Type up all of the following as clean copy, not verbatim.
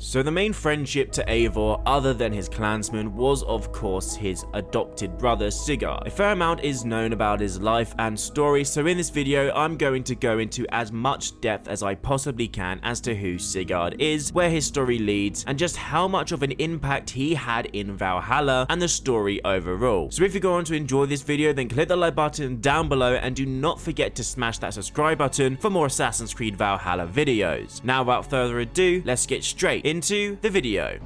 So the main friendship to Eivor, other than his clansmen, was of course his adopted brother Sigurd. A fair amount is known about his life and story, so in this video I'm going to go into as much depth as I possibly can as to who Sigurd is, where his story leads, and just how much of an impact he had in Valhalla and the story overall. So if you're going to enjoy this video, then click the like button down below and do not forget to smash that subscribe button for more Assassin's Creed Valhalla videos. Now without further ado, let's get straight into the video.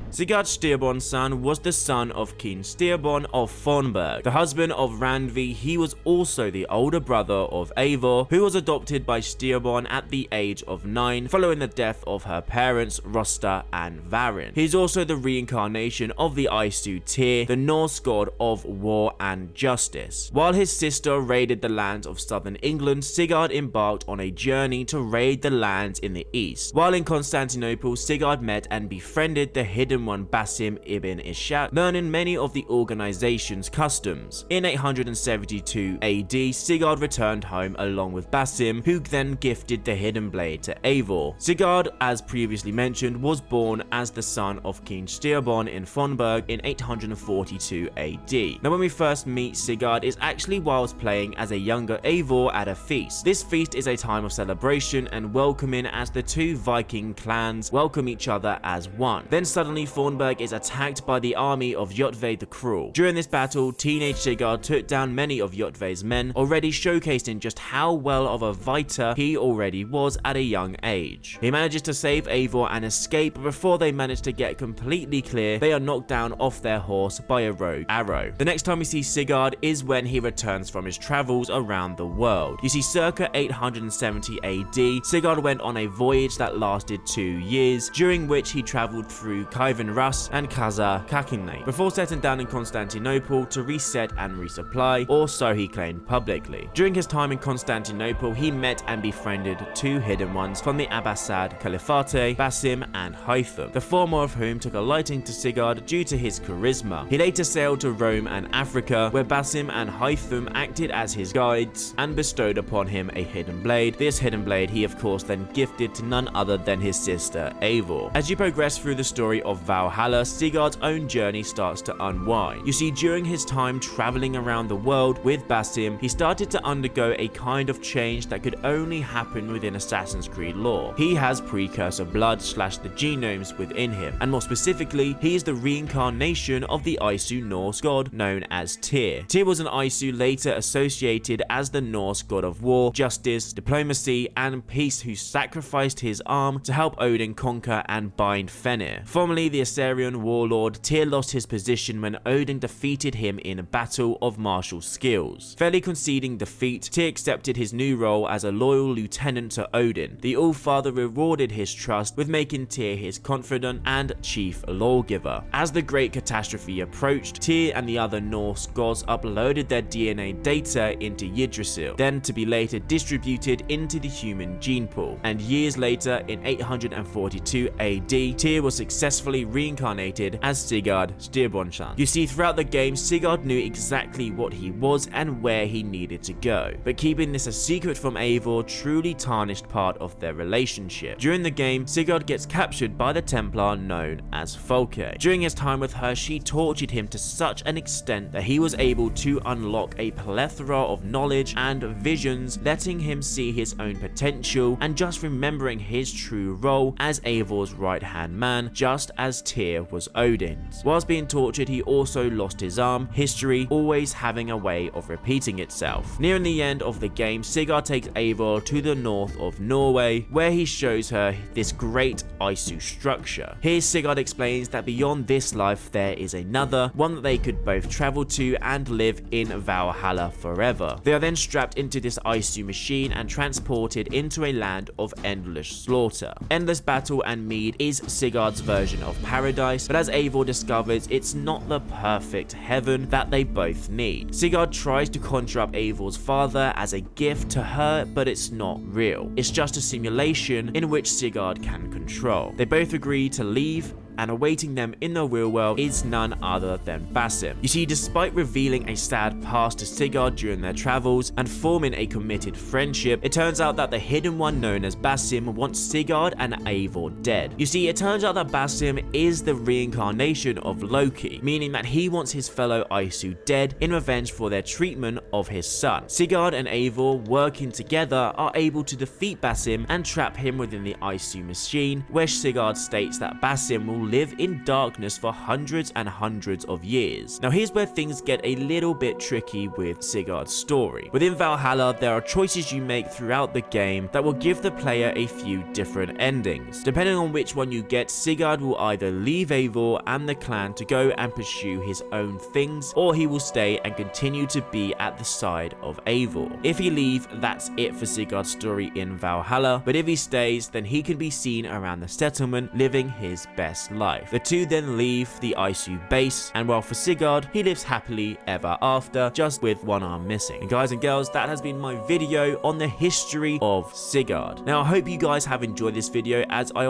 Sigurd Styrbjorn's son was the son of King Styrbjorn of Fornburg. The husband of Randvi, he was also the older brother of Eivor, who was adopted by Styrbjorn at the age of 9 following the death of her parents Rosta and Varin. He is also the reincarnation of the Isu Tyr, the Norse god of war and justice. While his sister raided the lands of southern England, Sigurd embarked on a journey to raid the lands in the east. While in Constantinople, Sigurd met and befriended the hidden one Basim ibn Ishaq, learning many of the organization's customs. In 872 AD, Sigurd returned home along with Basim, who then gifted the hidden blade to Eivor. Sigurd, as previously mentioned, was born as the son of King Styrbjorn in Fornburg in 842 AD. Now when we first meet Sigurd is actually whilst playing as a younger Eivor at a feast. This feast is a time of celebration and welcoming as the two Viking clans welcome each other as one. Then suddenly Fornburg is attacked by the army of Jotve the Cruel. During this battle, teenage Sigurd took down many of Jotve's men, already showcasing just how well of a fighter he already was at a young age. He manages to save Eivor and escape, but before they manage to get completely clear, they are knocked down off their horse by a rogue arrow. The next time we see Sigurd is when he returns from his travels around the world. You see, circa 870 AD, Sigurd went on a voyage that lasted 2 years, during which he traveled through Kaivan Rus and Kazar Kakine before settling down in Constantinople to reset and resupply, or so he claimed publicly. During his time in Constantinople, he met and befriended two hidden ones from the Abbasid Caliphate, Basim and Haytham, the former of whom took a liking to Sigurd due to his charisma. He later sailed to Rome and Africa, where Basim and Haytham acted as his guides and bestowed upon him a hidden blade. This hidden blade he of course then gifted to none other than his sister Eivor. As you progress through the story of Valhalla, Sigurd's own journey starts to unwind. You see, during his time traveling around the world with Basim, he started to undergo a kind of change that could only happen within Assassin's Creed lore. He has precursor blood / the genomes within him, and more specifically, he is the reincarnation of the Isu Norse god known as Tyr. Tyr was an Isu later associated as the Norse god of war, justice, diplomacy, and peace, who sacrificed his arm to help Odin conquer and bind Fenrir. Formerly the Assyrian warlord, Tyr lost his position when Odin defeated him in a battle of martial skills. Fairly conceding defeat, Tyr accepted his new role as a loyal lieutenant to Odin. The All-Father rewarded his trust with making Tyr his confidant and chief lawgiver. As the Great Catastrophe approached, Tyr and the other Norse gods uploaded their DNA data into Yggdrasil, then to be later distributed into the human gene pool. And years later, in 842 AD, Tyr was successfully reincarnated as Sigurd Styrbjornsson. You see, throughout the game, Sigurd knew exactly what he was and where he needed to go, but keeping this a secret from Eivor truly tarnished part of their relationship. During the game, Sigurd gets captured by the Templar known as Folke. During his time with her, she tortured him to such an extent that he was able to unlock a plethora of knowledge and visions, letting him see his own potential and just remembering his true role as Eivor's right-hand man, just as Tyr was Odin's. Whilst being tortured, he also lost his arm, history always having a way of repeating itself. Nearing the end of the game, Sigurd takes Eivor to the north of Norway, where he shows her this great Isu structure. Here Sigurd explains that beyond this life there is another, one that they could both travel to and live in Valhalla forever. They are then strapped into this Isu machine and transported into a land of endless slaughter. Endless battle and mead is Sigurd's version of paradise, but as Eivor discovers, it's not the perfect heaven that they both need. Sigurd tries to conjure up Eivor's father as a gift to her, but it's not real. It's just a simulation in which Sigurd can control. They both agree to leave and awaiting them in the real world is none other than Basim. You see, despite revealing a sad past to Sigurd during their travels and forming a committed friendship, it turns out that the hidden one known as Basim wants Sigurd and Eivor dead. You see, it turns out that Basim is the reincarnation of Loki, meaning that he wants his fellow Isu dead in revenge for their treatment of his son. Sigurd and Eivor, working together, are able to defeat Basim and trap him within the Isu machine, where Sigurd states that Basim will live in darkness for hundreds and hundreds of years. Now here's where things get a little bit tricky with Sigurds Story. Within Valhalla, there are choices you make throughout the game that will give the player a few different endings. Depending on which one you get, Sigurd will either leave Eivor and the clan to go and pursue his own things, or he will stay and continue to be at the side of Eivor. If he leaves, that's it for Sigurd's story in Valhalla, but if he stays, then he can be seen around the settlement living his best life. The two then leave the Isu base, and while for Sigurd, he lives happily ever after, just with one arm missing. And guys and girls, that has been my video on the history of Sigurd. Now I hope you guys have enjoyed this video, as I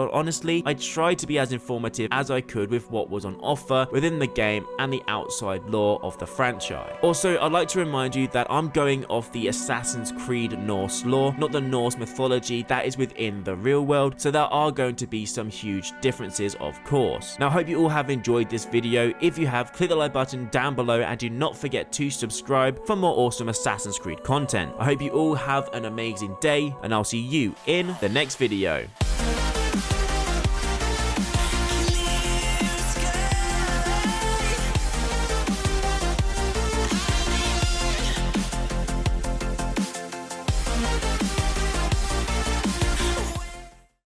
tried to be as informative as I could with what was on offer within the game and the outside lore of the franchise. Also, I'd like to remind you that I'm going off the Assassin's Creed Norse lore, not the Norse mythology that is within the real world, so there are going to be some huge differences, of course. Now I hope you all have enjoyed this video. If you have, click the like button down below and do not forget to subscribe for more awesome Assassin's Creed content. I hope you all have an amazing day, and I'll see you in the next video.